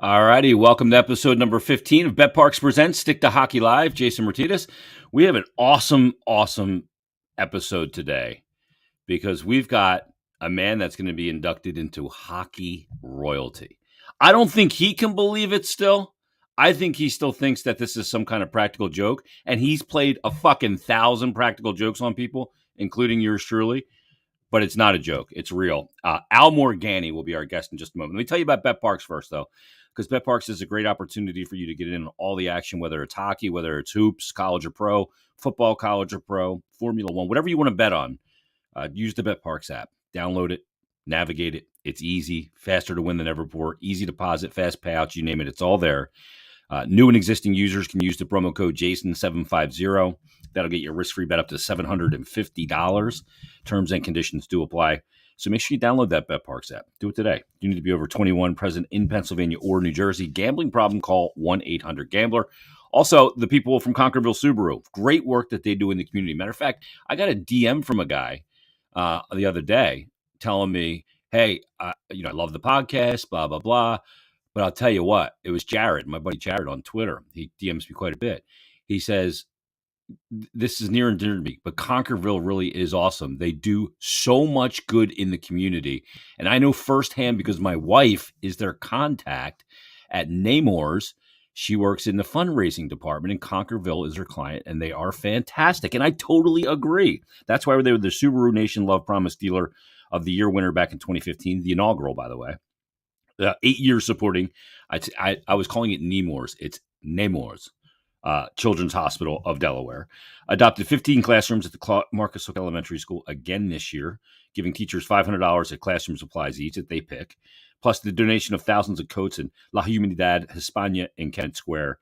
All righty, welcome to episode number 15 of Bet Parks Presents Stick to Hockey Live. Jason Myrtetus. We have an awesome episode today because we've got a man that's going to be inducted into hockey royalty. I don't think he can believe it still. I think he still thinks that this is some kind of practical joke, and he's played a fucking 1,000 practical jokes on people, including yours truly. But it's not a joke. It's real. Al Morganti will be our guest in just a moment. Let me tell you about Bet Parks first, though, because Bet Parks is a great opportunity for you to get in on all the action, whether it's hockey, whether it's hoops, college or pro, football, college or pro, Formula One, whatever you want to bet on. Use the Bet Parks app. Download it. Navigate it. It's easy. Faster to win than ever before. Easy deposit, fast payouts, you name it. It's all there. New and existing users can use the promo code JASON750. That'll get your risk-free bet up to $750. Terms and conditions do apply. So make sure you download that BetParks app. Do it today. You need to be over 21, present in Pennsylvania or New Jersey. Gambling problem, call 1-800-GAMBLER. Also, the people from Conquerville Subaru, great work that they do in the community. Matter of fact, I got a DM from a guy the other day telling me, hey, I love the podcast, blah, blah, blah. But I'll tell you what, it was Jared, my buddy Jared on Twitter. He DMs me quite a bit. He says, this is near and dear to me, but Conquerville really is awesome. They do so much good in the community. And I know firsthand because my wife is their contact at Namor's. She works in the fundraising department, and Conquerville is her client, and they are fantastic. And I totally agree. That's why they were the Subaru Nation Love Promise Dealer of the Year winner back in 2015, the inaugural, by the way. 8 years supporting. I was calling it Nemours. It's Namor's. Children's Hospital of Delaware. Adopted 15 classrooms at the Marcus Hook Elementary School again this year, giving teachers $500 at classroom supplies each that they pick, plus the donation of thousands of coats in La Humanidad, Hispania, and Kent Square.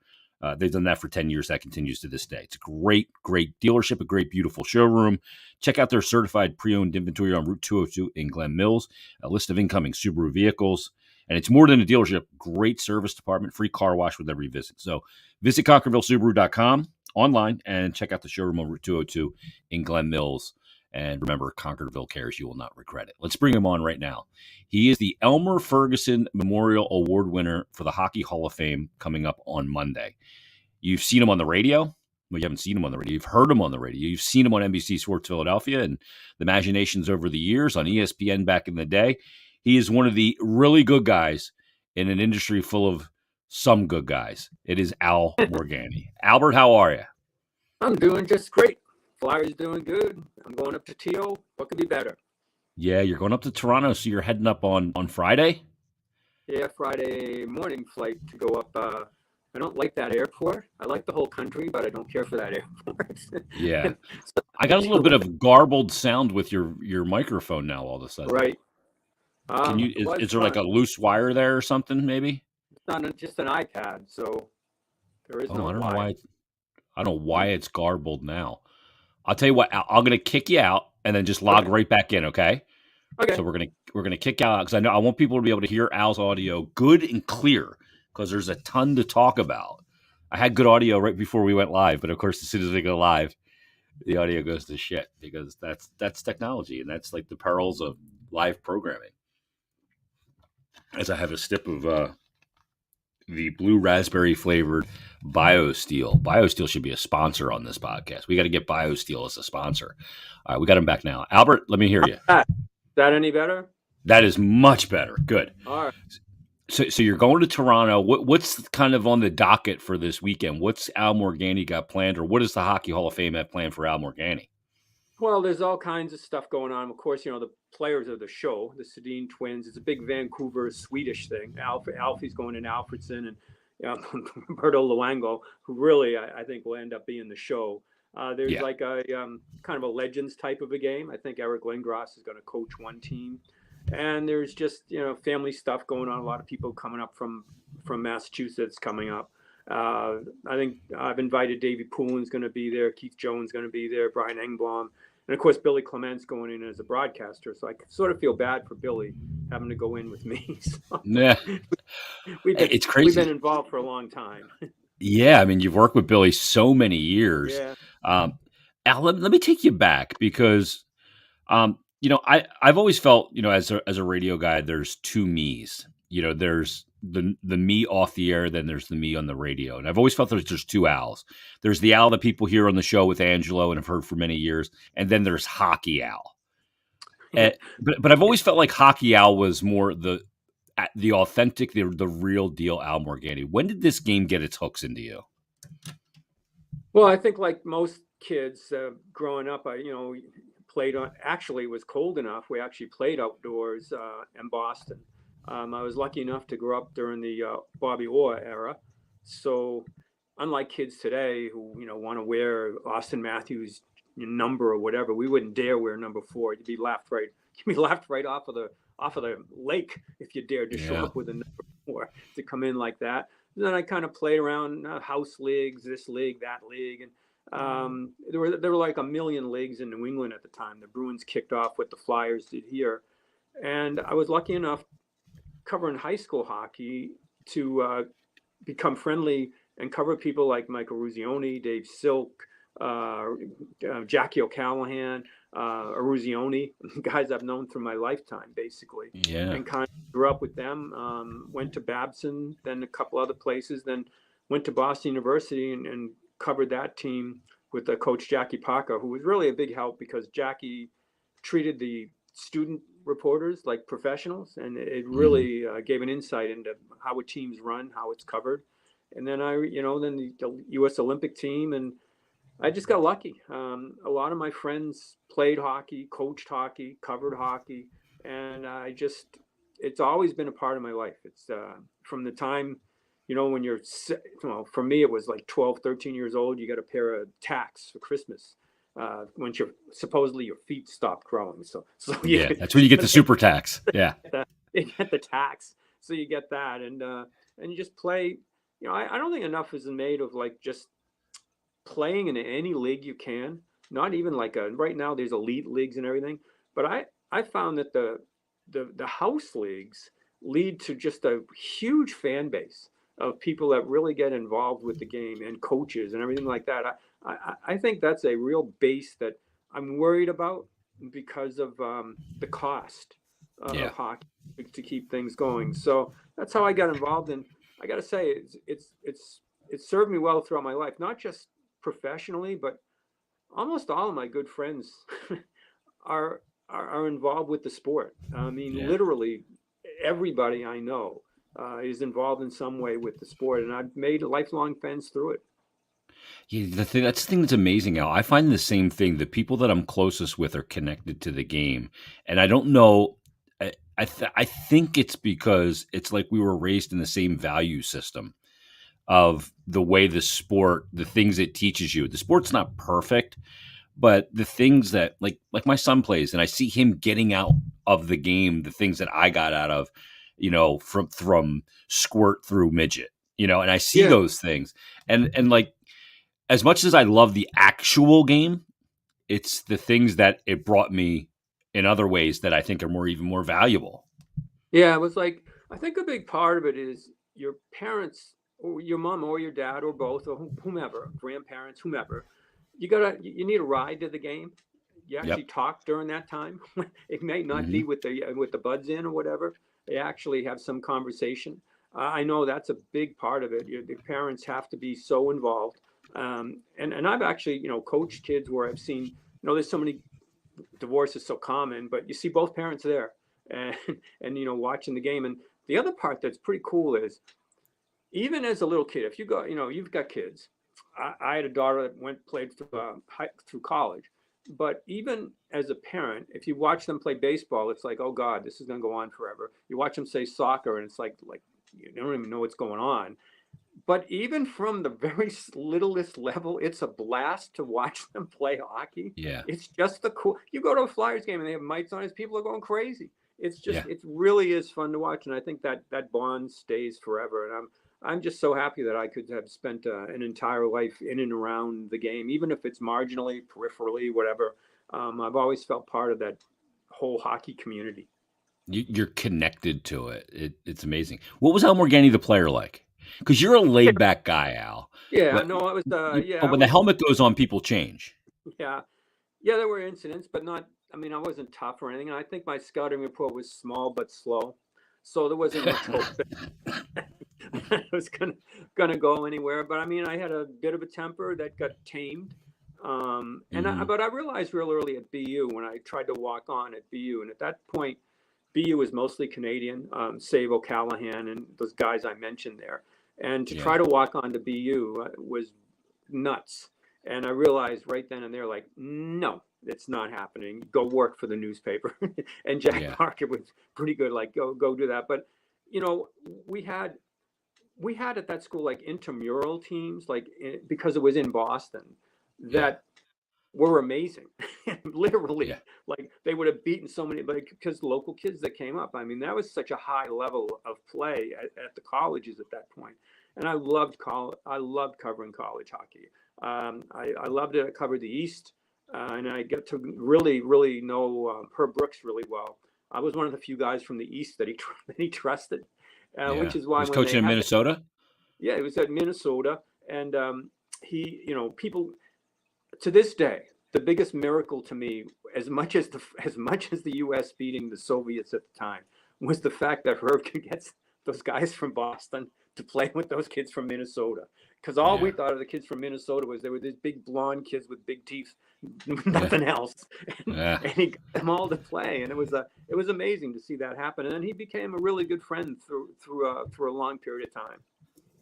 They've done that for 10 years. That continues to this day. It's a great dealership, a great, beautiful showroom. Check out their certified pre-owned inventory on Route 202 in Glen Mills, a list of incoming Subaru vehicles. And it's more than a dealership. Great service department, free car wash with every visit. So visit ConquervilleSubaru.com online and check out the showroom on Route 202 in Glen Mills. And remember, Conquerville cares. You will not regret it. Let's bring him on right now. He is the Elmer Ferguson Memorial Award winner for the Hockey Hall of Fame coming up on Monday. You've seen him on the radio. Well, you haven't seen him on the radio. You've heard him on the radio. You've seen him on NBC Sports Philadelphia and the Imaginations over the years, on ESPN back in the day. He is one of the really good guys in an industry full of some good guys. It is Al Morganti. Albert, how are you? I'm doing just great. Flyers doing good. I'm going up to TO. What could be better? Yeah, you're going up to Toronto, so you're heading up on Friday? Yeah, Friday morning flight to go up. I don't like that airport. I like the whole country, but I don't care for that airport. Yeah. So, I got a little bit of garbled sound with your microphone now all of a sudden. Right. Can you? Is there like a loose wire there or something? Maybe. It's not just an iPad, so there is no. I don't know why. I don't know why it's garbled now. I'll tell you what. I'm going to kick you out and then just log right back in. Okay. Okay. So we're gonna kick out because I want people to be able to hear Al's audio good and clear because there's a ton to talk about. I had good audio right before we went live, but of course, as soon as we go live, the audio goes to shit because that's technology and that's like the perils of live programming. As I have a sip of the blue raspberry flavored BioSteel. BioSteel should be a sponsor on this podcast. We got to get BioSteel as a sponsor. All right, we got him back now. Albert, let me hear you. Is that any better? That is much better. Good. All right. So you're going to Toronto. What's kind of on the docket for this weekend? What's Al Morganti got planned, or what does the Hockey Hall of Fame have planned for Al Morganti? Well, there's all kinds of stuff going on. Of course, the players of the show, the Sedin twins. It's a big Vancouver Swedish thing. Alfie's going in Alfredson, and Roberto Luongo, who really I think will end up being the show. There's like a kind of a legends type of a game. I think Eric Lindgren is going to coach one team. And there's just, family stuff going on. A lot of people coming up from Massachusetts coming up. I think I've invited Davey Poulin's going to be there. Keith Jones going to be there. Brian Engblom. And, of course, Billy Clement's going in as a broadcaster. So I sort of feel bad for Billy having to go in with me. So yeah. It's crazy. We've been involved for a long time. Yeah. I mean, you've worked with Billy so many years. Yeah. Al, let me take you back because, I've always felt, as a radio guy, there's two me's. There's the me off the air, then there's the me on the radio. And I've always felt there's twoAls. There's the Al that people hear on the show with Angelo and have heard for many years, and then there's Hockey Al. But I've always felt like Hockey Al was more the authentic, the real deal Al Morganti. When did this game get its hooks into you? Well, I think like most kids growing up, I played on. Actually, it was cold enough. We actually played outdoors in Boston. I was lucky enough to grow up during the Bobby Orr era. So, unlike kids today who want to wear Austin Matthews number or whatever, we wouldn't dare wear number 4. You'd be laughed right off of the lake if you dared to show up with a number 4 to come in like that. And then I kind of played around house leagues, this league, that league, and there were like a million leagues in New England at the time. The Bruins kicked off what the Flyers did here, and I was lucky enough covering high school hockey to become friendly and cover people like Michael Eruzione, Dave Silk, Jackie O'Callahan, Eruzione, guys I've known through my lifetime, basically. Yeah. And kind of grew up with them. Went to Babson, then a couple other places, then went to Boston University and covered that team with Coach Jackie Parker, who was really a big help because Jackie treated the student reporters like professionals, and it really gave an insight into how a team's run, how it's covered. And then then the U.S. Olympic team, and I just got lucky. A lot of my friends played hockey, coached hockey, covered hockey, and it's always been a part of my life. It's from the time, when you're, for me, it was like 12, 13 years old, you got a pair of tacks for Christmas. When supposedly your feet stop growing. So that's when you get the super tax. Yeah. You get the tax. So you get that. And you just play, I don't think enough is made of like just playing in any league you can, not even like right now there's elite leagues and everything, but I found that the house leagues lead to just a huge fan base of people that really get involved with the game and coaches and everything like that. I think that's a real base that I'm worried about because of the cost of hockey to keep things going. So that's how I got involved, and I got to say it's served me well throughout my life, not just professionally, but almost all of my good friends are involved with the sport. I mean, literally everybody I know is involved in some way with the sport, and I've made lifelong friends through it. Yeah, that's the thing that's amazing, Al. I find the same thing. The people that I'm closest with are connected to the game, and I don't know. I think it's because it's like we were raised in the same value system of the way the sport, the things it teaches you. The sport's not perfect, but the things that like my son plays, and I see him getting out of the game, the things that I got out of, from squirt through midget, and I see those things, and like as much as I love the actual game, it's the things that it brought me in other ways that I think are even more valuable. Yeah, it was like, I think a big part of it is your parents or your mom or your dad or both or whomever, grandparents, whomever, you need a ride to the game. You actually talk during that time. It may not be with the buds in or whatever. They actually have some conversation. I know that's a big part of it. The parents have to be so involved. And I've actually, coached kids where I've seen, there's so many divorces so common, but you see both parents there and watching the game. And the other part that's pretty cool is, even as a little kid, if you go, you've got kids. I had a daughter that played through college, but even as a parent, if you watch them play baseball, it's like, oh God, this is going to go on forever. You watch them say soccer, and it's like you don't even know what's going on. But even from the very littlest level, it's a blast to watch them play hockey. Yeah, it's just cool. You go to a Flyers game and they have mics on, people are going crazy. It's just, it really is fun to watch, and I think that bond stays forever. And I'm just so happy that I could have spent an entire life in and around the game, even if it's marginally, peripherally, whatever. I've always felt part of that whole hockey community. You're connected to it. It's amazing. What was Al Morganti the player like? Because you're a laid back guy, Al. Yeah, no, it was. But when the helmet goes on, people change. Yeah, there were incidents, but not. I mean, I wasn't tough or anything. And I think my scouting report was small but slow. So there wasn't much hope that I was gonna go anywhere. But I mean, I had a bit of a temper that got tamed. But I realized real early at BU when I tried to walk on at BU, and at that point, BU was mostly Canadian, save O'Callahan and those guys I mentioned there. And to try to walk on to BU was nuts. And I realized right then and there, like, no, it's not happening. Go work for the newspaper. And Jack Parker was pretty good, like, go do that. But, you know, we had at that school like intramural teams, like because it was in Boston, that were amazing. Literally, like they would have beaten so many, like because local kids that came up. I mean, that was such a high level of play at the colleges at that point. And I loved covering college hockey. I loved it. I covered the East, and I got to really know Herb Brooks really well. I was one of the few guys from the East that he trusted, which is why he was coaching in Minnesota. Yeah, he was at Minnesota, and he, you know, people to this day, the biggest miracle to me, as much as the U.S. beating the Soviets at the time, was the fact that Herb could get those guys from Boston to play with those kids from Minnesota. Because all we thought of the kids from Minnesota was they were these big blonde kids with big teeth, nothing else. And he got them all to play, and it was amazing to see that happen. And then he became a really good friend through a long period of time.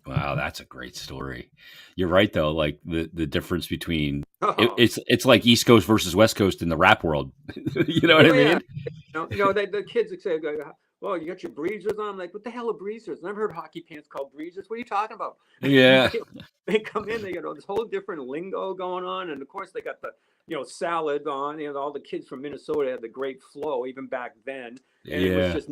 Wow, that's a great story. You're right, though. Like the difference between it's like East Coast versus West Coast in the rap world. You know what I mean? The kids would say, "Well, you got your breezers on." I'm like, "What the hell are breezers? Never heard hockey pants called breezers. What are you talking about?" Yeah. They come in, they got this whole different lingo going on, and of course they got the salad on. All the kids from Minnesota had the great flow even back then, and it was just.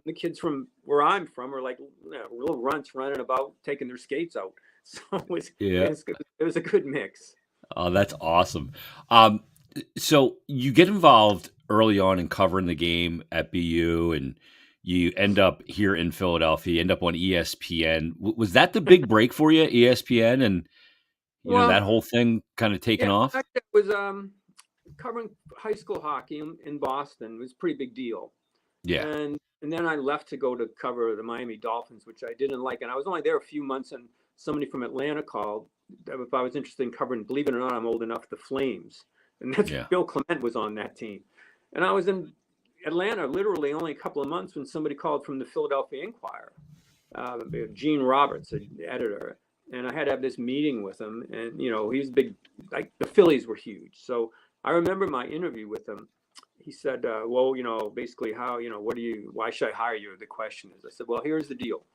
The kids from where I'm from are like little runts running about, taking their skates out. So it was a good mix. Oh, that's awesome. So you get involved early on in covering the game at BU, and you end up here in Philadelphia. You end up on ESPN. Was that the big break for you, ESPN, and that whole thing kind of taken off? It was covering high school hockey in Boston. It was a pretty big deal. Yeah. And then I left to go to cover the Miami Dolphins, which I didn't like. And I was only there a few months, and somebody from Atlanta called if I was interested in covering, believe it or not, I'm old enough, the Flames. And that's Bill Clement was on that team. And I was in Atlanta literally only a couple of months when somebody called from the Philadelphia Inquirer, Gene Roberts, the editor. And I had to have this meeting with him. And, he's big, like the Phillies were huge. So I remember my interview with him. He said, well, basically why should I hire you? The question is, I said, well, here's the deal.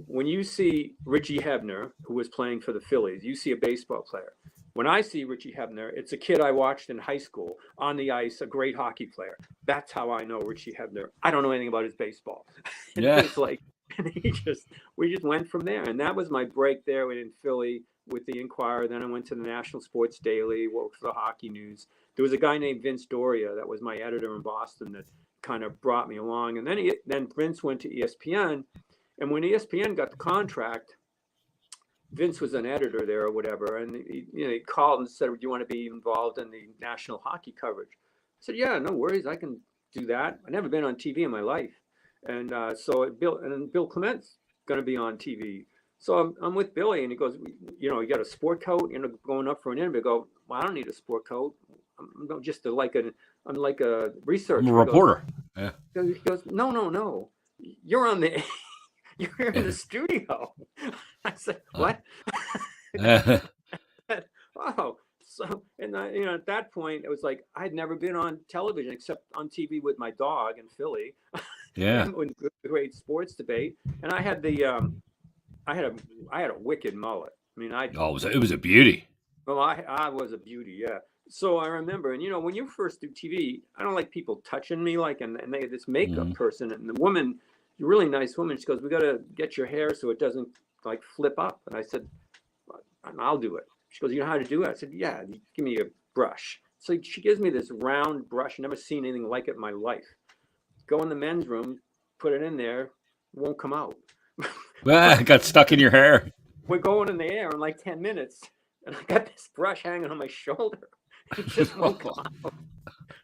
When you see Richie Hebner, who was playing for the Phillies, you see a baseball player. When I see Richie Hebner, it's a kid I watched in high school on the ice, a great hockey player. That's how I know Richie Hebner. I don't know anything about his baseball. And it's like, and we just went from there. And that was my break there in Philly with the Inquirer. Then I went to the National Sports Daily, worked for the Hockey News. There was a guy named Vince Doria that was my editor in Boston that kind of brought me along. And then Vince went to ESPN. And when ESPN got the contract, Vince was an editor there or whatever. And he called and said, do you want to be involved in the national hockey coverage? I said, yeah, no worries. I can do that. I've never been on TV in my life. And so Bill Clement's going to be on TV. So I'm with Billy, and he goes, you got a sport coat, going up for an interview. I go, well, I don't need a sport coat. I'm just like a researcher. I'm a reporter. He goes, no. You're on the, you're in the studio. I said, what? Oh, so, and at that point, it was like, I'd never been on television except on TV with my dog in Philly. Yeah. With great sports debate. And I had I had a wicked mullet. I mean, it was a beauty. Well, I was a beauty, yeah. So I remember, and when you first do TV, I don't like people touching me, and they had this makeup person, and the woman, a really nice woman, she goes, we got to get your hair so it doesn't flip up. And I said, I'll do it. She goes, you know how to do it? I said, yeah, give me a brush. So she gives me this round brush. I've never seen anything like it in my life. Go in the men's room, put it in there, won't come out. It got stuck in your hair. We're going in the air in 10 minutes, and I got this brush hanging on my shoulder. It just won't come out.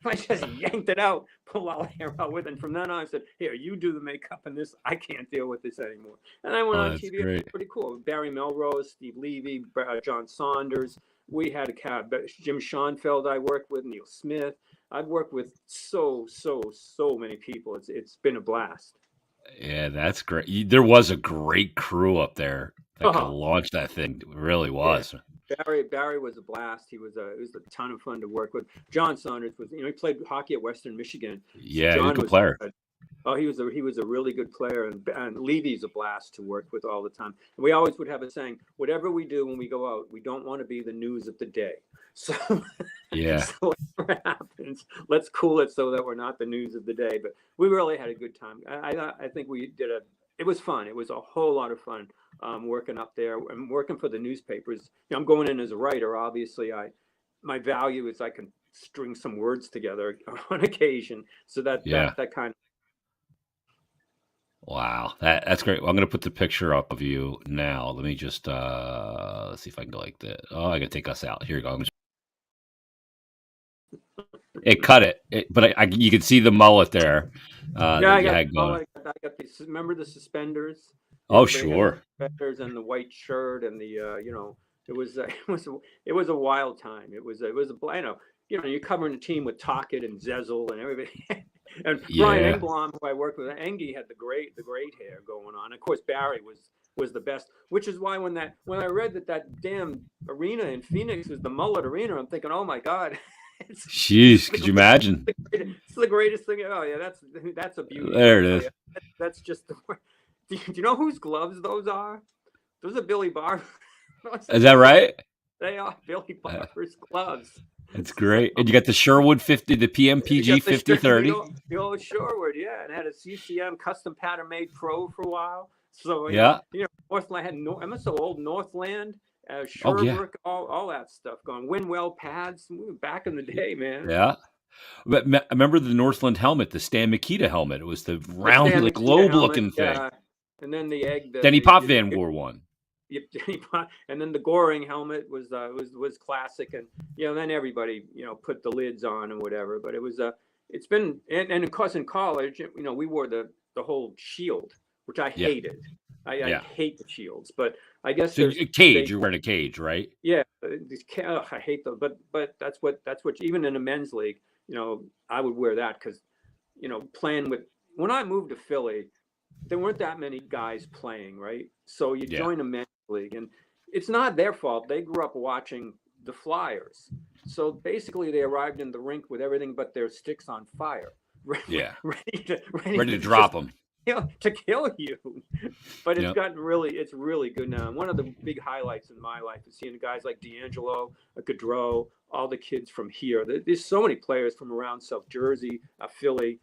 I just yanked it out, pulled all the hair out with it. And from then on, I said, "Here, you do the makeup and this. I can't deal with this anymore." And I went Oh, on that's TV. It great. was pretty cool. Barry Melrose, Steve Levy, John Saunders. We had a cab. Jim Schoenfeld I worked with, Neil Smith. I've worked with so many people. It's been a blast. Yeah, that's great. There was a great crew up there that could Oh, launch that thing. It really yeah. was. Barry was a blast. It was a ton of fun to work with. John Saunders was, he played hockey at Western Michigan. So Yeah, he's a John good was, player. oh, he was a really good player, and Levy's a blast to work with all the time. And we always would have a saying: whatever we do when we go out, we don't want to be the news of the day. So, Yeah. so whatever happens, let's cool it so that we're not the news of the day. But we really had a good time. I think we did it was fun. It was a whole lot of fun working up there and working for the newspapers. I'm going in as a writer. Obviously, my value is I can string some words together on occasion. So Yeah. that kind of. Wow. That's great. Well, I'm going to put the picture up of you now. Let me just let's see if I can go like that. Oh, I got to take us out. Here you go. It cut it, but you can see the mullet there. Yeah, I got these. Remember the suspenders? Oh, Everybody had sure. the suspenders and the white shirt and the it was it was a wild time. It was you're covering the team with Tockett and Zezel and everybody. And Brian Yeah. Engblom, who I worked with, Engie had the great hair going on. Of course, Barry was the best, which is why when I read that damn arena in Phoenix was the mullet arena, I'm thinking, oh my God. Jeez, could you imagine? It's the greatest thing. Oh yeah, that's a beauty. There it is. That's just the word. Do you know whose gloves those are? Those are Billy Barber. Is that right? They are Billy Barber's gloves. That's great. And you got the Sherwood 50, the PMPG 5030. The old Sherwood, yeah, and had a CCM custom pattern made pro for a while. So Yeah. Northland had I'm so old Northland. Oh, yeah. Sherbrooke, all that stuff going. Winwell pads, back in the day, man. Yeah. But I remember the Northland helmet, the Stan Mikita helmet. It was the round, Stan like Mikita globe-looking thing. Yeah. And then the egg. Denny Potvin wore one. And then the Goring helmet was classic, and then everybody put the lids on and whatever. But it was it's been and of course in college we wore the whole shield, which I hated. I hate the shields, but I guess so a cage. You're wearing a cage, right? Yeah, I hate those. But that's what even in a men's league, I would wear that because playing with when I moved to Philly, there weren't that many guys playing, right? So you join a men's league, and it's not their fault. They grew up watching the Flyers, so basically they arrived in the rink with everything but their sticks on fire, ready to drop them. To kill you. But it's really good now. And one of the big highlights in my life is seeing guys like D'Angelo, Gaudreau, all the kids from here. There's so many players from around South Jersey, Philly.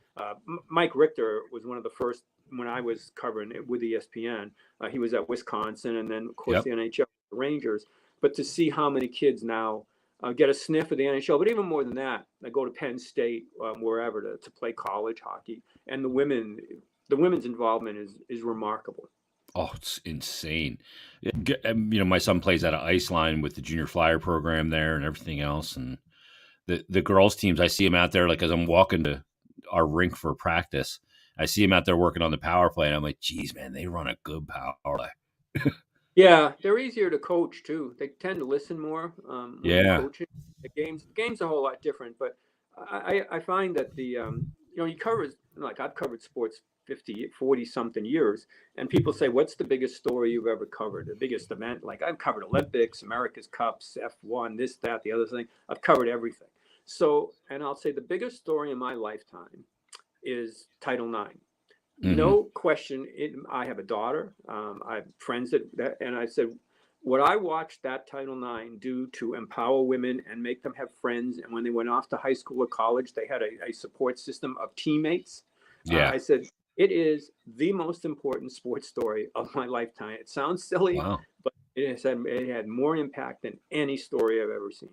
Mike Richter was one of the first when I was covering it with ESPN. He was at Wisconsin, and then of course the NHL, the Rangers. But to see how many kids now get a sniff of the NHL, but even more than that, I go to Penn State, wherever to play college hockey, and the women's involvement is remarkable. Oh, it's insane. My son plays at an ice line with the junior flyer program there and everything else. And the girls teams, I see them out there, like as I'm walking to our rink for practice, I see them out there working on the power play. And I'm like, geez, man, they run a good power play. Yeah, they're easier to coach too. They tend to listen more. Coaching the game's a whole lot different, but I find that you cover, like I've covered sports 40 something years, and people say, what's the biggest story you've ever covered? The biggest event? Like I've covered Olympics, America's Cups, F1, this, that, the other thing. I've covered everything. So, and I'll say the biggest story in my lifetime is Title IX. Mm-hmm. No question. I have a daughter. I have friends that, and I said, what I watched that Title IX do to empower women and make them have friends, and when they went off to high school or college, they had a support system of teammates. Yeah. I said, it is the most important sports story of my lifetime. It sounds silly, but it had more impact than any story I've ever seen.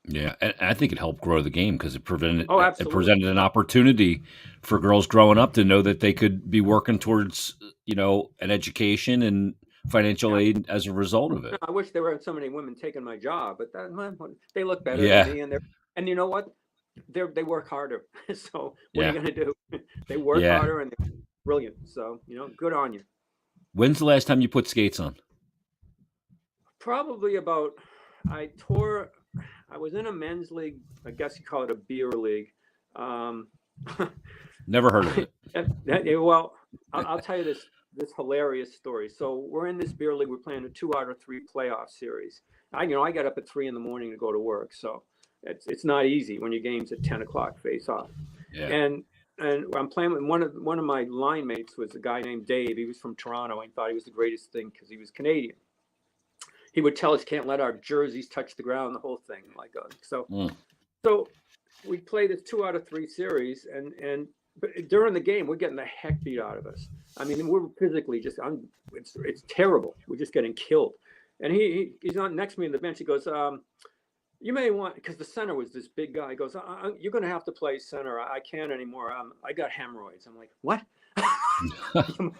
Yeah, and I think it helped grow the game because it presented an opportunity for girls growing up to know that they could be working towards, an education and financial aid as a result of it. I wish there weren't so many women taking my job, but they look better than me, and And you know what? They work harder. So what are you Yeah. going to do? They work Yeah. harder and they're brilliant. So, good on you. When's the last time you put skates on? Probably about, I was in a men's league. I guess you call it a beer league. Um, Never heard of it. well, I'll tell you this hilarious story. So we're in this beer league. We're playing a 2 out of 3 playoff series. I got up at 3 a.m. to go to work. So it's not easy when your game's at 10 o'clock face off. Yeah. And I'm playing with one of my line mates was a guy named Dave. He was from Toronto. I thought he was the greatest thing because he was Canadian. He would tell us can't let our jerseys touch the ground, the whole thing. So we play this 2 out of 3 series, but during the game we're getting the heck beat out of us. I mean, we're physically it's terrible. We're just getting killed. And he's on next to me on the bench. He goes, you may want, because the center was this big guy. He goes, you're going to have to play center. I can't anymore. I got hemorrhoids. I'm like, what?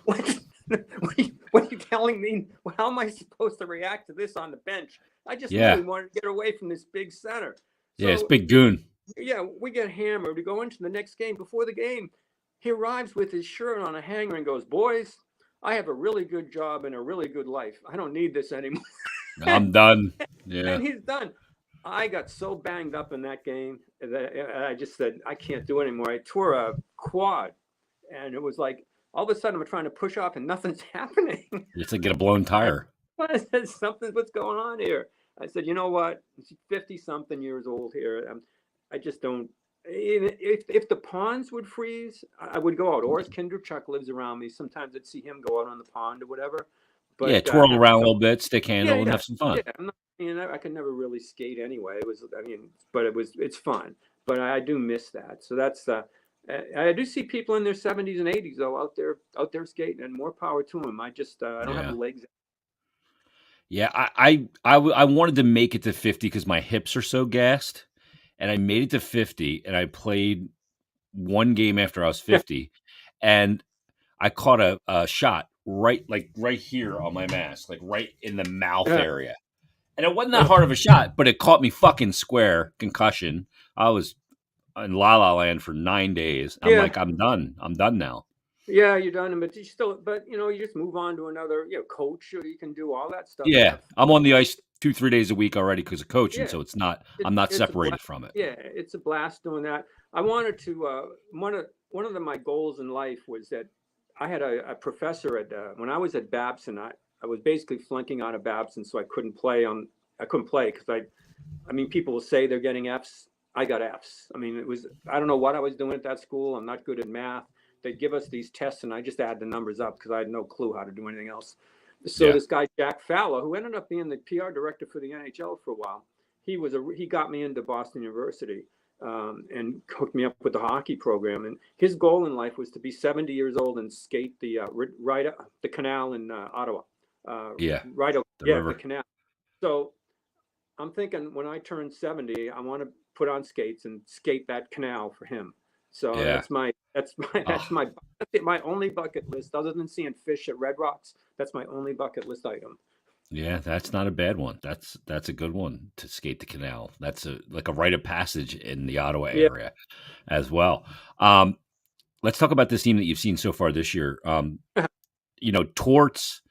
What are you telling me? How am I supposed to react to this on the bench? I just really wanted to get away from this big center. So, it's big goon. Yeah, we get hammered. We go into the next game. Before the game, he arrives with his shirt on a hanger and goes, boys, I have a really good job and a really good life. I don't need this anymore. I'm done. Yeah. And he's done. I got so banged up in that game that I just said, I can't do it anymore. I tore a quad, and it was like, all of a sudden I'm trying to push off and nothing's happening. It's like get a blown tire. I said, what's going on here? I said, you know what? 50-something years old here. I just don't. If the ponds would freeze, I would go out. Or as Kinderchuck lives around me, sometimes I'd see him go out on the pond or whatever. But twirl around a little bit, stick handle, and have some fun. Yeah, I could never really skate anyway. It's fun. But I do miss that. So that's. I do see people in their 70s and 80s though out there skating, and more power to them. I just I don't have the legs. Yeah, I wanted to make it to 50 because my hips are so gassed, and I made it to 50, and I played one game after I was 50, and I caught a shot right here on my mask, like right in the mouth area, and it wasn't that hard of a shot, but it caught me fucking square, concussion. I was in La La Land for 9 days. I'm like, I'm done. I'm done now. Yeah, you're done, but you just move on to another, coach, or you can do all that stuff. Yeah, I'm on the ice 2-3 days a week already because of coaching, so I'm not separated from it. Yeah, it's a blast doing that. I wanted to. One of my goals in life was that I had a professor when I was at Babson. I was basically flunking out of Babson, so I couldn't play because people will say they're getting Fs. I got Fs. I don't know what I was doing at that school. I'm not good at math. They'd give us these tests, and I just add the numbers up because I had no clue how to do anything else. So this guy, Jack Fowler, who ended up being the PR director for the NHL for a while, he got me into Boston University and hooked me up with the hockey program. And his goal in life was to be 70 years old and skate the canal in Ottawa. The canal. So I'm thinking when I turn 70, I want to put on skates and skate that canal for him. So that's my only bucket list, other than seeing fish at Red Rocks. That's my only bucket list item. Yeah, that's not a bad one. That's a good one, to skate the canal. That's like a rite of passage in the Ottawa area as well. Let's talk about this team that you've seen so far this year. Torts,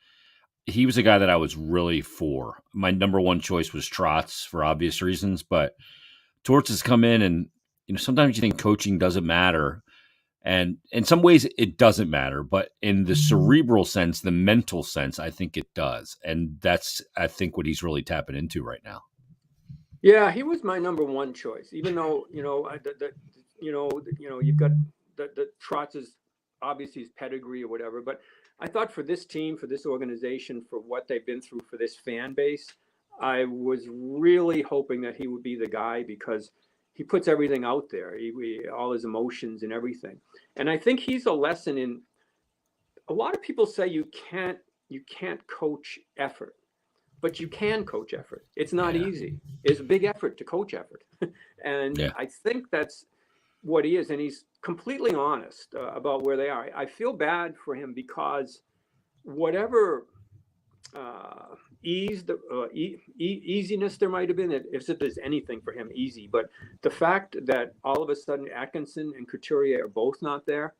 he was a guy that I was really for. My number one choice was Trotz for obvious reasons, but Torts has come in, and sometimes you think coaching doesn't matter. And in some ways it doesn't matter, but in the cerebral sense, the mental sense, I think it does. And that's, I think, what he's really tapping into right now. Yeah, he was my number one choice, even though, you've got the Trotz's, obviously his pedigree or whatever. But I thought for this team, for this organization, for what they've been through, for this fan base, I was really hoping that he would be the guy, because he puts everything out there, all his emotions and everything. And I think he's a lesson in, a lot of people say you can't coach effort, but you can coach effort. It's not easy. It's a big effort to coach effort. And I think that's what he is. And he's completely honest about where they are. I feel bad for him because whatever easiness there might have been, if there's anything for him easy. But the fact that all of a sudden Atkinson and Couturier are both not there,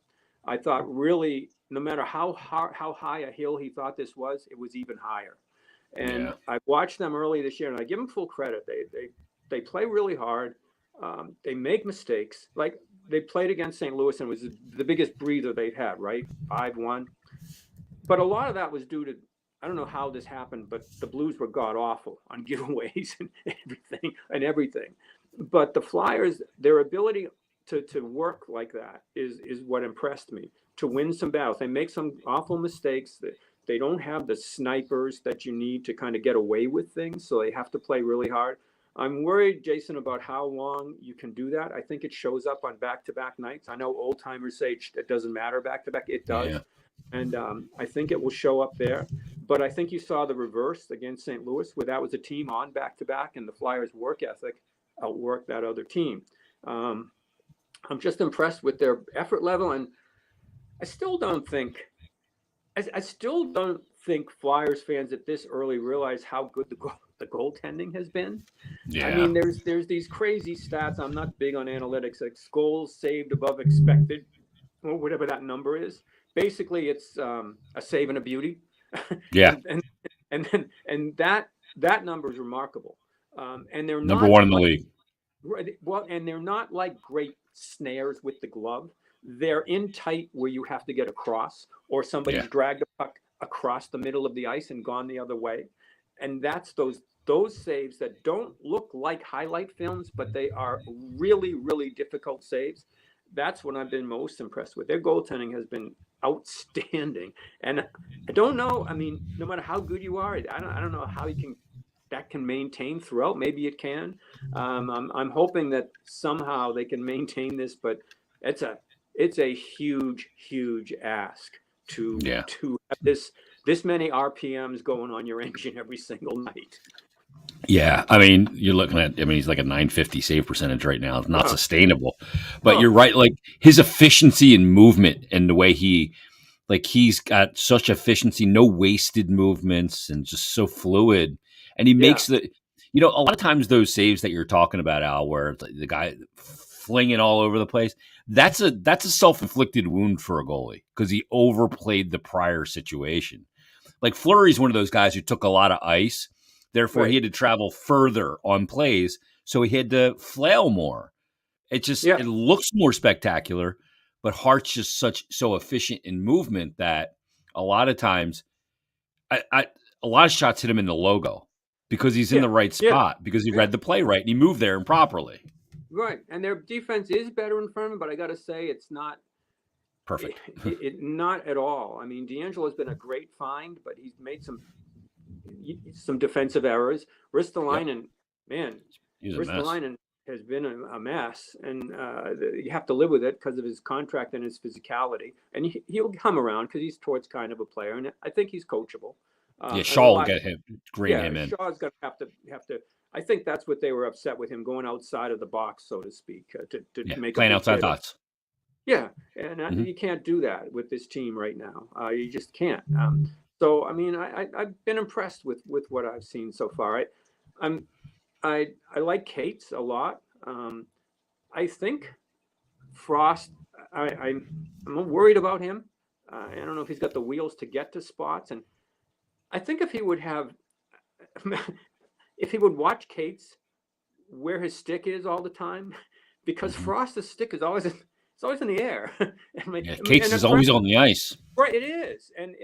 I thought really, no matter how high a hill he thought this was, it was even higher. And Yeah. I watched them early this year, and I give them full credit. They play really hard. They make mistakes. Like they played against St. Louis, and it was the biggest breather they've had, right? 5-1. But a lot of that was due to, I don't know how this happened, but the Blues were god awful on giveaways and everything. But the Flyers, their ability to work like that is what impressed me. To win some battles, they make some awful mistakes. They don't have the snipers that you need to kind of get away with things, so they have to play really hard. I'm worried, Jason, about how long you can do that. I think it shows up on back-to-back nights. I know old timers say it doesn't matter back-to-back. It does. Yeah. And I think it will show up there. But I think you saw the reverse against St. Louis, where that was a team on back-to-back, and the Flyers' work ethic outworked that other team. I'm just impressed with their effort level, and I still don't think Flyers fans at this early realize how good the goaltending has been. Yeah. I mean, there's these crazy stats. I'm not big on analytics, like goals saved above expected, or whatever that number is. Basically, it's a save and a beauty. Yeah. and that number is remarkable. And they're Number not one in the league. well, and they're not like great snares with the glove. They're in tight where you have to get across, or somebody's dragged a puck across the middle of the ice and gone the other way. And that's those saves that don't look like highlight films, but they are really, really difficult saves. That's what I've been most impressed with. Their goaltending has been outstanding. And I don't know. I mean, no matter how good you are, I don't know how you can maintain throughout. Maybe it can. I'm hoping that somehow they can maintain this, but it's a huge ask to have this many RPMs going on your engine every single night. Yeah, I mean, you're looking at. I mean, he's like a 950 save percentage right now. It's not sustainable. But you're right. Like his efficiency and movement, and the way he's got such efficiency, no wasted movements, and just so fluid. And he makes a lot of times those saves that you're talking about, Al, where it's like the guy flinging all over the place. That's a self-inflicted wound for a goalie because he overplayed the prior situation. Like Fleury's one of those guys who took a lot of ice. Therefore, he had to travel further on plays, so he had to flail more. It looks more spectacular, but Hart's just so efficient in movement that a lot of times, a lot of shots hit him in the logo because he's in the right spot because he read the play right and he moved there improperly. Right, and their defense is better in front of him, but I got to say it's not perfect. Not at all. I mean, D'Angelo's been a great find, but he's made some defensive errors. Ristolainen, man, Ristolainen has been a mess, and you have to live with it because of his contract and his physicality. And he'll come around because he's towards kind of a player, and I think he's coachable. Shaw will get him, bring him in. Shaw's going to have to. I think that's what they were upset with him going outside of the box, so to speak, to make playing outside thoughts. Yeah, and you can't do that with this team right now. You just can't. So I mean, I've been impressed with what I've seen so far. I like Cates a lot. I think Frost. I'm worried about him. I don't know if he's got the wheels to get to spots, and I think if he would watch Cates where his stick is all the time, because Frost's stick is always. It's always in the air. Cates is always on the ice. Right, it is. And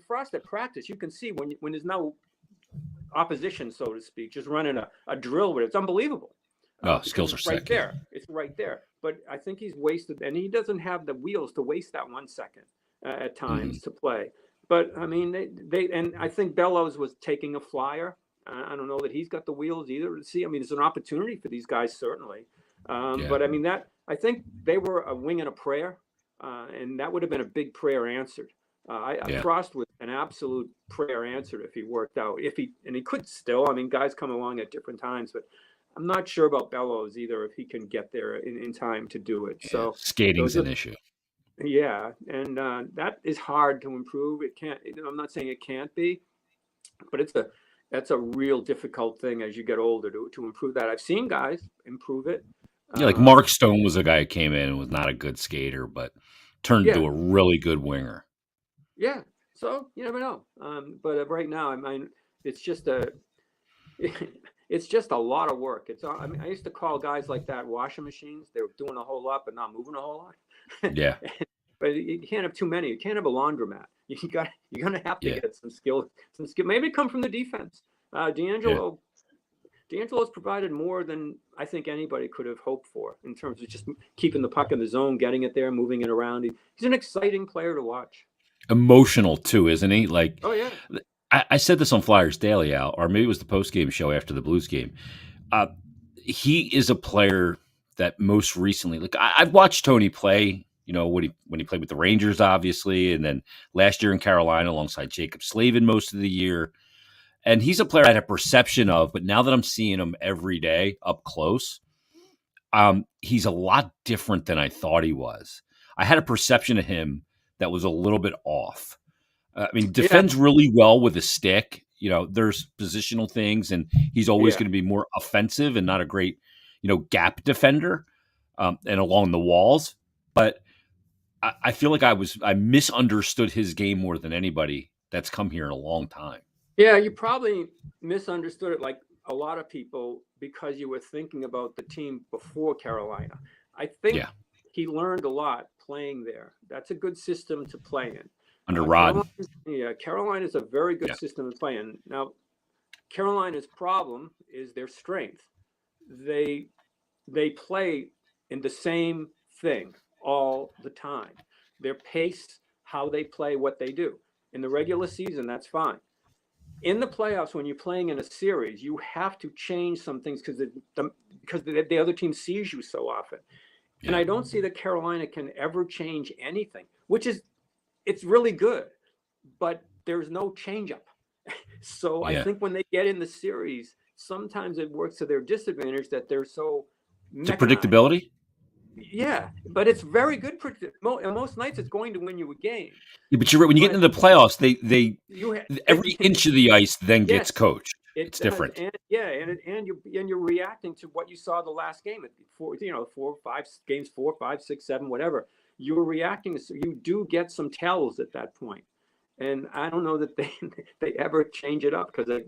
Frost at practice, you can see when there's no opposition, so to speak, just running a drill with it. It's unbelievable. Skills are right there. It's right there. But I think he's wasted, and he doesn't have the wheels to waste that 1 second at times to play. But I mean, and I think Bellows was taking a flyer. I don't know that he's got the wheels either. See, I mean, it's an opportunity for these guys certainly. But I mean I think they were a wing and a prayer, and that would have been a big prayer answered. Frost was an absolute prayer answered if he worked out. And he could still. I mean, guys come along at different times, but I'm not sure about Bellows either if he can get there in time to do it. So skating's an issue. Yeah, and that is hard to improve. It can't. I'm not saying it can't be, but that's a real difficult thing as you get older to improve that. I've seen guys improve it. Yeah, like Mark Stone was a guy who came in and was not a good skater, but turned into Yeah, a really good winger. yeah. So you never know. But right now, I mean, it's just a it's just a lot of work. I mean, I used to call guys like that washing machines. They were doing a whole lot, but not moving a whole lot. Yeah, But you can't have too many. You can't have a laundromat. You're gonna have to yeah, get some skill. Maybe come from the defense. yeah. D'Angelo's provided more than I think anybody could have hoped for in terms of just keeping the puck in the zone, getting it there, moving it around. He's an exciting player to watch. Emotional too, isn't he? Like, Oh yeah, I said this on Flyers Daily, Al, or maybe it was the post game show after the Blues game. Uh, he is a player that most recently, like I've watched Tony play. You know when he played with the Rangers, obviously, and then last year in Carolina alongside Jacob Slavin most of the year. And he's a player I had a perception of, but now that I'm seeing him every day up close, he's a lot different than I thought he was. I had a perception of him that was a little bit off. I mean, yeah, defends really well with a stick. You know, there's positional things, and he's always yeah. going to be more offensive and not a great, gap defender and along the walls. But I feel like I misunderstood his game more than anybody that's come here in a long time. Yeah, you probably misunderstood it like a lot of people because you were thinking about the team before Carolina. I think Yeah, he learned a lot playing there. That's a good system to play in. under Rod. Carolina is a very good Yeah, system to play in. Now, Carolina's problem is their strength. They they play in the same thing all the time. Their pace, how they play, what they do. In the regular season, that's fine. In the playoffs, when you're playing in a series, you have to change some things because the other team sees you so often. And yeah, I don't see that Carolina can ever change anything, which is it's really good, but there's no change up. So I yeah. think when they get in the series, sometimes it works to their disadvantage that they're so To mechanized. predictability. Yeah, but it's very good. Most nights, it's going to win you a game. Yeah, but you're right. When you get But into the playoffs, they you every inch of the ice then gets yes, coached. it It's does, different. and yeah, and you're reacting to what you saw the last game at 4, 5 games, 4, 5, 6, 7, whatever. You were reacting, so you do get some tells at that point, and I don't know that they they ever change it up because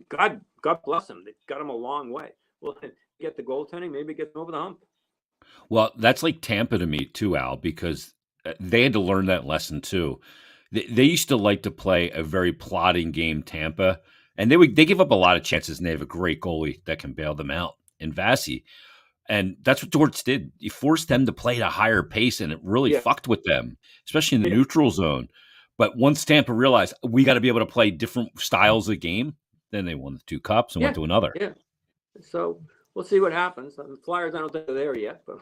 God bless them, they got them a long way. Well, get the goaltending, maybe get them over the hump. Well, that's like Tampa to me too, Al, because they had to learn that lesson too. They used to like to play a very plodding game, Tampa, and they give up a lot of chances, and they have a great goalie that can bail them out in Vasi. And that's what Torts did. He forced them to play at a higher pace, and it really Yeah, fucked with them, especially in the yeah, neutral zone. But once Tampa realized we got to be able to play different styles of game, then they won the two cups and went yeah, to another. yeah. So we'll see what happens. The Flyers, I don't think they're there yet, but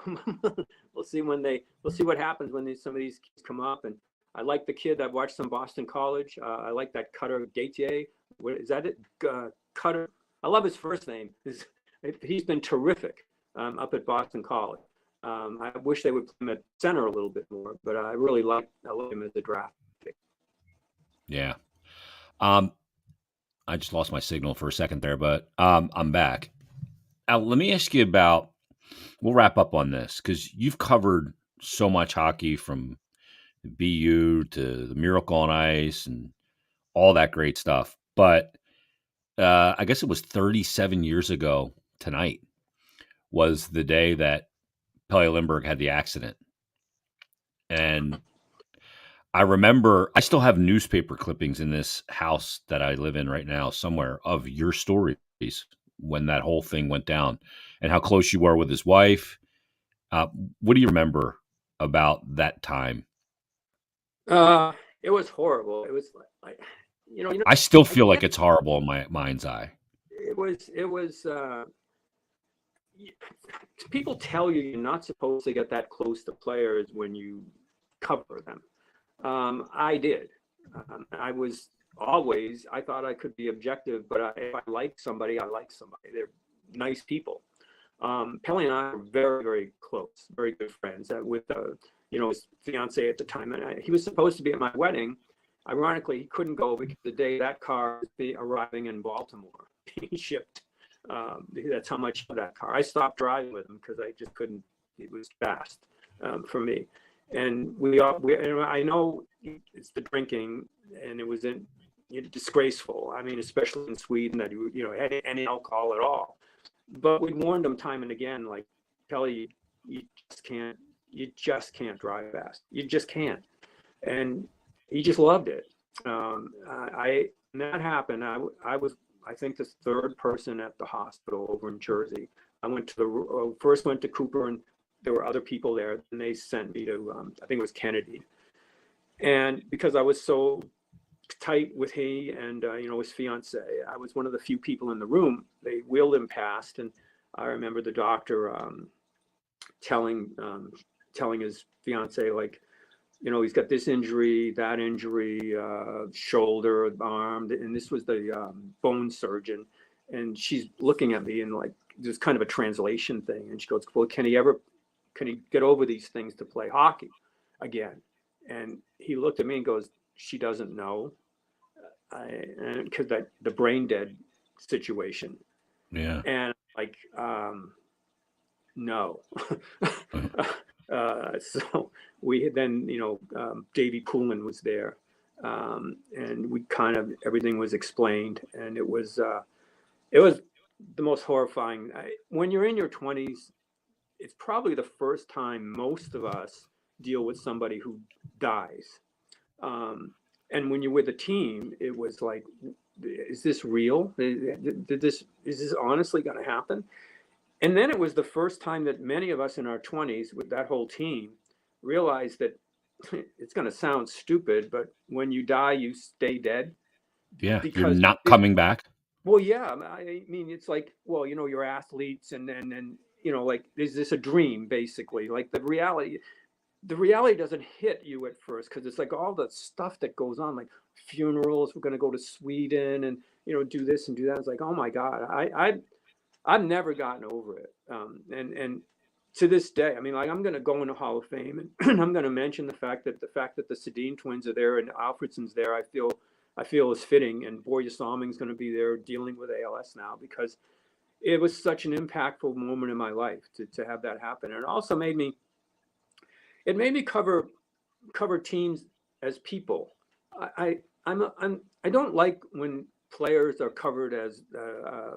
we'll see what happens when some of these kids come up. And I like the kid. I've watched some Boston College. I like that Cutter Gautier. What is that? It Cutter. I love his first name. He's been terrific up at Boston College. I wish they would play him at center a little bit more, but I like him as a draft pick. Yeah. Um, I just lost my signal for a second there, but I'm back. Al, let me ask you about. We'll wrap up on this because you've covered so much hockey from BU to the Miracle on Ice and all that great stuff. But I guess it was 37 years ago tonight was the day that Pele Lindbergh had the accident. And I remember I still have newspaper clippings in this house that I live in right now somewhere of your stories when that whole thing went down and how close you were with his wife. Uh, what do you remember about that time? Uh, it was horrible. It was like I still I feel like can't. it's horrible in my mind's eye. It was. People tell you you're not supposed to get that close to players when you cover them. I did. I thought I could be objective, but if I like somebody, I like somebody. They're nice people. Pele and I were very, very close, very good friends with his fiance at the time. And he was supposed to be at my wedding. Ironically, he couldn't go because the day that car was arriving in Baltimore, being shipped. That's how much of that car. I stopped driving with him because I just couldn't. It was fast for me. And I know it's the drinking, and it was disgraceful. I mean, especially in Sweden, that had any alcohol at all. But we warned him time and again, like, Kelly, you just can't drive fast. You just can't. And he just loved it. When that happened, I was, I think, the third person at the hospital over in Jersey. I first went to Cooper, and there were other people there, and they sent me to, I think it was Kennedy. And because I was so tight with he and his fiance, I was one of the few people in the room. They wheeled him past, and I remember the doctor telling his fiance, like, he's got this injury, that injury, shoulder, arm, and this was the bone surgeon. And she's looking at me, and like, there's kind of a translation thing. And she goes, well, can he get over these things to play hockey again? And he looked at me and goes, she doesn't know. Because the brain dead situation. Yeah. And like, no. So we then, Davey Poulin was there, and we everything was explained, and it was the most horrifying. When you're in your 20s, it's probably the first time most of us deal with somebody who dies. And when you're with a team, it was like, is this real? Is this honestly going to happen? And then it was the first time that many of us in our 20s with that whole team realized that it's going to sound stupid, but when you die, you stay dead. Yeah, because you're not coming back. Well, yeah, I mean, it's like, well, you're athletes, and like, is this a dream, basically? Like, the reality doesn't hit you at first, because it's like all the stuff that goes on, like funerals. We're going to go to Sweden and do this and do that. It's like, oh my God, I've never gotten over it. And to this day, I mean, like, I'm going to go in the Hall of Fame, and I'm going to mention the fact that the Sedin twins are there and Alfredsson's there. I feel is fitting, and Borja Salming's going to be there dealing with ALS now, because it was such an impactful moment in my life to have that happen. And it also made me cover teams as people. I don't like when players are covered as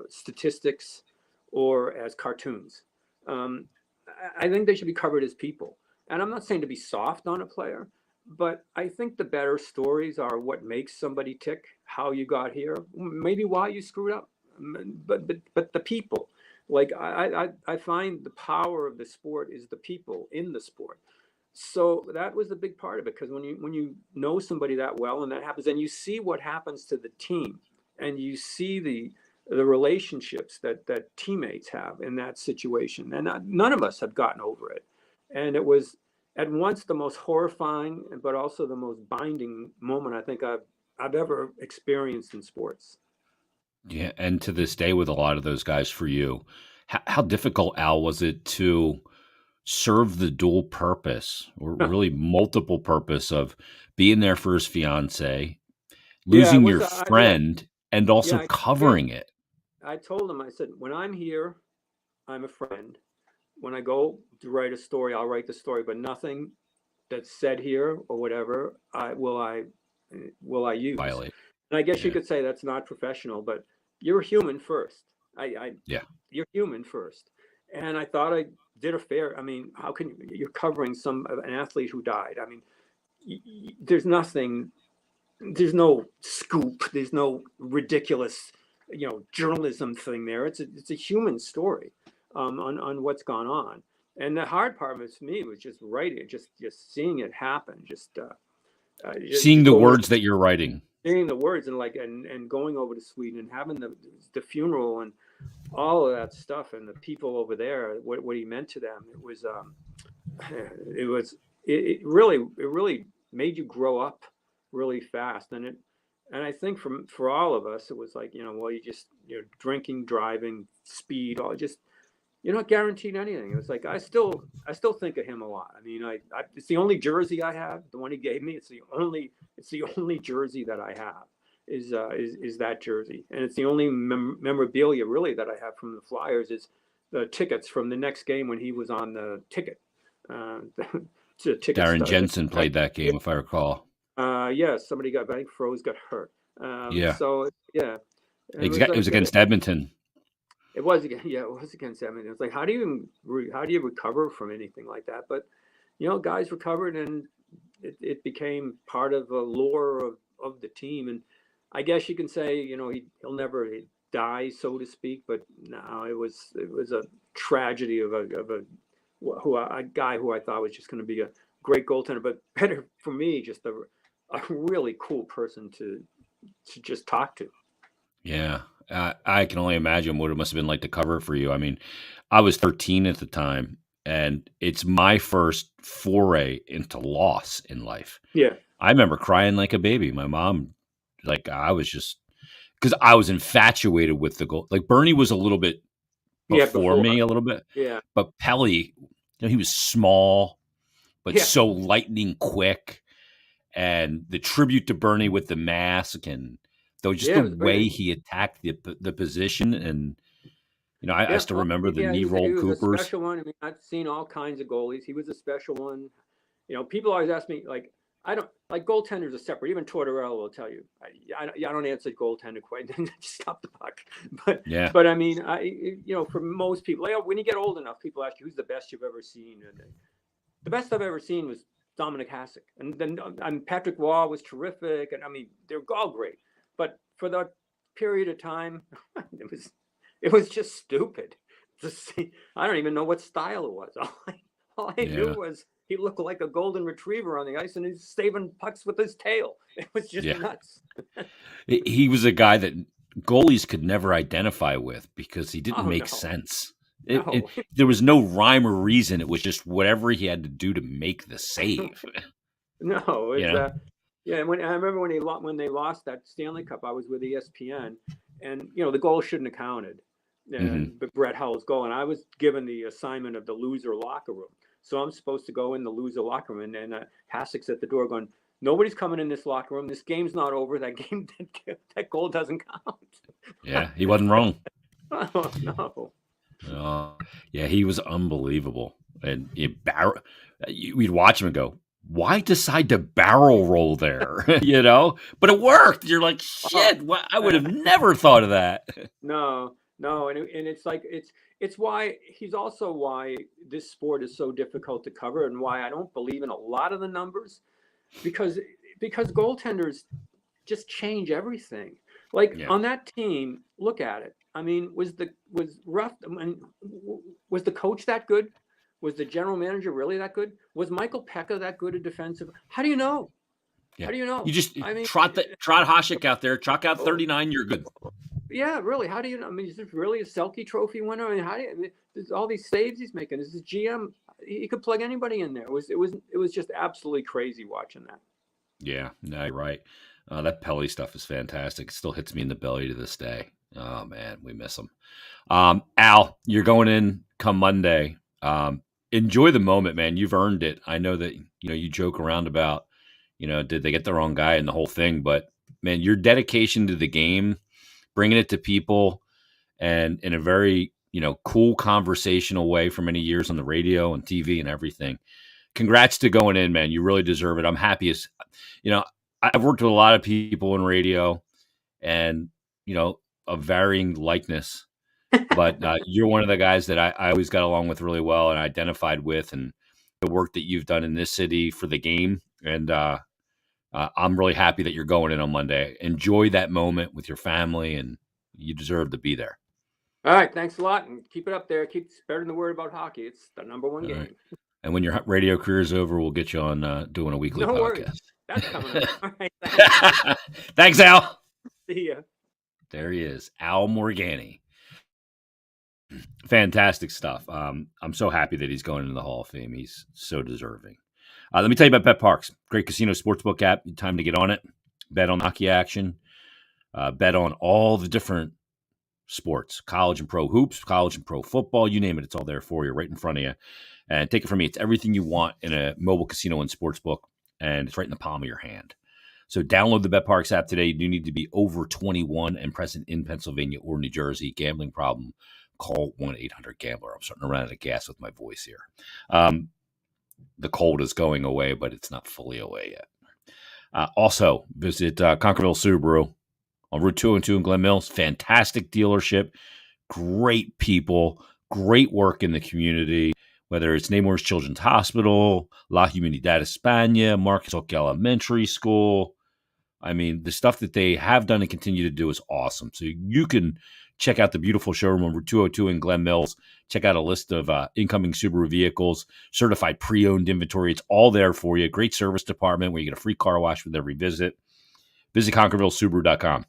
statistics or as cartoons. I think they should be covered as people. And I'm not saying to be soft on a player, but I think the better stories are what makes somebody tick, how you got here, maybe why you screwed up, but the people. Like, I find the power of the sport is the people in the sport. So that was a big part of it, because when you know somebody that well, and that happens, and you see what happens to the team, and you see the relationships that teammates have in that situation, and none of us have gotten over it. And it was at once the most horrifying, but also the most binding moment I think I've ever experienced in sports. Yeah, and to this day, with a lot of those guys, for you, how difficult, Al, was it to serve the dual purpose, or really multiple purpose, of being there for his fiance, losing your friend, and also covering it? I told him, I said, when I'm here, I'm a friend. When I go to write a story, I'll write the story, but nothing that's said here or whatever will I use. Violate. And I guess you could say that's not professional, but you're human first. Yeah. You're human first. And I thought I did a fair. I mean, how can you're covering an athlete who died? I mean, there's nothing. There's no scoop. There's no ridiculous, journalism thing there. It's a human story on what's gone on. And the hard part of it for me was just writing, just seeing it happen, just seeing the words that you're writing, seeing the words, and and going over to Sweden and having the funeral and all of that stuff, and the people over there, what he meant to them. It really made you grow up really fast. And I think for all of us, it was like, well, you're drinking, driving, speed, all just you're not guaranteed anything. It was like I still think of him a lot. I mean, it's the only jersey I have. The one he gave me. It's the only jersey that I have is that jersey, and it's the only memorabilia really that I have from the Flyers is the tickets from the next game when he was on the ticket. The ticket Darren stub. Jensen played that game, if I recall. Yeah, somebody I think Froze got hurt. Yeah, So yeah, it was against Edmonton. It was against, yeah, it was against Edmonton. It's like, how do you recover from anything like that? But guys recovered, and it became part of the lore of the team. And I guess you can say, he'll never die, so to speak. But no, it was a tragedy of a guy who I thought was just going to be a great goaltender, but better for me, just a really cool person to just talk to. Yeah, I can only imagine what it must have been like to cover for you. I mean, I was 13 at the time, and it's my first foray into loss in life. Yeah. I remember crying like a baby. My mom, I was just because I was infatuated with the goal. Like Bernie was a little bit before me, a little bit. Yeah. But Pelly, he was small, but so lightning quick. And the tribute to Bernie with the mask and the way he attacked the position. And, I still remember the knee roll Coopers. He was a special one. I mean, I've seen all kinds of goalies. He was a special one. People always ask me, I don't like goaltenders are separate. Even Tortorella will tell you. I don't answer goaltender quite. Just stop the puck. But I mean, for most people, when you get old enough, people ask you who's the best you've ever seen. And the best I've ever seen was Dominic Hasek, and then Patrick Waugh was terrific, and I mean they're all great. But for that period of time, it was just stupid to see. I don't even know what style it was. All I knew was he looked like a golden retriever on the ice, and he's saving pucks with his tail. It was just nuts. He was a guy that goalies could never identify with because he didn't make sense. There was no rhyme or reason. It was just whatever he had to do to make the save. No, yeah. When I remember when they lost that Stanley Cup, I was with ESPN, and the goal shouldn't have counted. And but Brett Hull's goal, and I was given the assignment of the loser locker room. So I'm supposed to go in the loser locker room, and Hasek's at the door going, "Nobody's coming in this locker room. This game's not over. That goal doesn't count." Yeah, he wasn't wrong. Oh, no. Yeah, he was unbelievable. And we'd watch him and go, why decide to barrel roll there? But it worked. You're like, shit, I would have never thought of that. No. And it's like, it's why this sport is so difficult to cover, and why I don't believe in a lot of the numbers, because goaltenders just change everything. On that team, look at it. I mean, was the coach that good? Was the general manager really that good? Was Michael Pekka that good a defensive? How do you know? Yeah. How do you know? You just trot Hasek out there, chalk out 39, you're good. Yeah, really. How do you know? I mean, is this really a Selke Trophy winner? I mean, there's all these saves he's making. This is GM. He could plug anybody in there. It was just absolutely crazy watching that. Yeah, no, you're right. That Pelly stuff is fantastic. It still hits me in the belly to this day. Oh man, we miss him. Al, you're going in come Monday. Enjoy the moment, man. You've earned it. I know that you joke around about did they get the wrong guy and the whole thing, but man, your dedication to the game, bringing it to people, and in a very cool conversational way for many years on the radio and TV and everything. Congrats to going in, man. You really deserve it. I'm happy as I've worked with a lot of people in radio, and of varying likeness, but you're one of the guys that I always got along with really well and identified with, and the work that you've done in this city for the game. And I'm really happy that you're going in on Monday. Enjoy that moment with your family, and you deserve to be there. All right. Thanks a lot, and keep it up there. Keep spreading the word about hockey. It's the number one game. Right. And when your radio career is over, we'll get you on doing a weekly podcast. Worries. That's coming up. All right. Thanks. Thanks, Al. See ya. There he is, Al Morganti. Fantastic stuff. I'm so happy that he's going into the Hall of Fame. He's so deserving. Let me tell you about Bet Parks. Great casino sportsbook app. Time to get on it. Bet on hockey action. Bet on all the different sports, college and pro hoops, college and pro football, you name it. It's all there for you right in front of you. And take it from me. It's everything you want in a mobile casino and sports book. And it's right in the palm of your hand. So download the BetParks app today. You do need to be over 21 and present in Pennsylvania or New Jersey. Gambling problem, call 1-800-GAMBLER. I'm starting to run out of gas with my voice here. The cold is going away, but it's not fully away yet. Also, visit Conquerville Subaru on Route 202 in Glen Mills. Fantastic dealership, great people, great work in the community, whether it's Nemours Children's Hospital, La Humanidad España, Marcus Hook Elementary School. I mean, the stuff that they have done and continue to do is awesome. So you can check out the beautiful showroom on Route 202 in Glen Mills. Check out a list of incoming Subaru vehicles, certified pre-owned inventory. It's all there for you. Great service department where you get a free car wash with every visit. Visit ConquervilleSubaru.com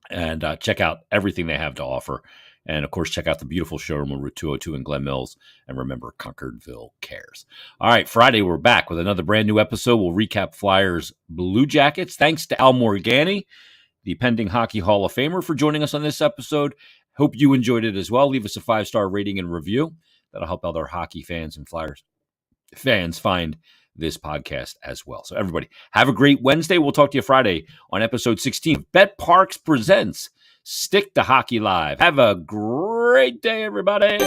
and check out everything they have to offer. And, of course, check out the beautiful showroom on Route 202 in Glen Mills. And remember, Concordville cares. All right, Friday, we're back with another brand new episode. We'll recap Flyers Blue Jackets. Thanks to Al Morganti, the pending Hockey Hall of Famer, for joining us on this episode. Hope you enjoyed it as well. Leave us a 5-star rating and review. That'll help other hockey fans and Flyers fans find this podcast as well. So, everybody, have a great Wednesday. We'll talk to you Friday on episode 16 of BetParks Presents Stick to Hockey Live. Have a great day, everybody.